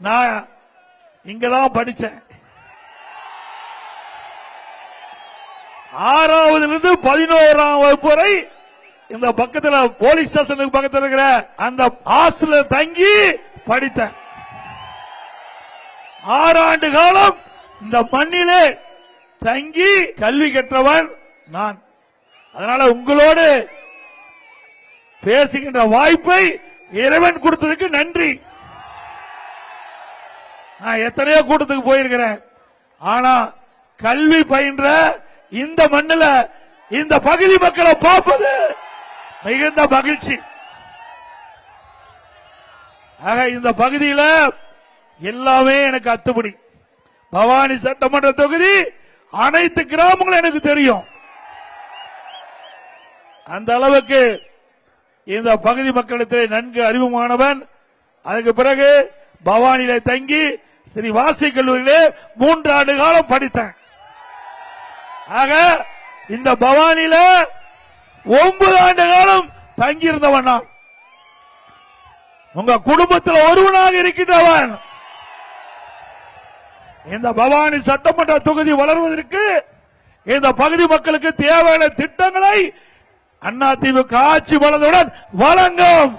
நான் இங்கதான் படிச்சேன். 6வதிலிருந்து 11ஆம் வகுப்பு வரை இந்த பக்கத்துல போலீஸ் ஸ்டேஷனுக்கு பக்கத்தில் இருக்கிற அந்த ஹாஸ்டல்ல தங்கி படித்தேன். 6 ஆண்டு காலம் இந்த மண்ணிலே தங்கி கல்வி கற்றவன் நான். அதனால உங்களோடு பேசுகின்ற வாய்ப்பை இறைவன் கொடுத்ததுக்கு நன்றி. நான் எத்தனையோ கூட்டத்துக்கு போயிருக்கிறேன். ஆனா கல்வி பயின்ற இந்த மண்ணில் இந்த பகுதி மக்களை பார்ப்பது மிகுந்த மகிழ்ச்சி. ஆக இந்த பகுதியில் எல்லாமே எனக்கு அத்துப்படி. பவானி சட்டமன்ற தொகுதி அனைத்து கிராமங்களும் எனக்கு தெரியும். அந்த அளவுக்கு இந்த பகுதி மக்களிடத்திலே நன்கு அறிமுகமானவன். அதுக்கு பிறகு பவானியில தங்கி ஸ்ரீ வாசி கல்லூரியிலே 3 ஆண்டு காலம் படித்தேன். ஆக இந்த பவானியில 9 ஆண்டு காலம் தங்கி இருந்தவன் நான். உங்க குடும்பத்தில் ஒருவனாக இருக்கின்றவன். இந்த பவானி சட்டமன்ற தொகுதி வளர்வதற்கு இந்த பகுதி மக்களுக்கு தேவையான திட்டங்களை அதிமுக ஆட்சி வளர்ந்தவுடன் வழங்கும்.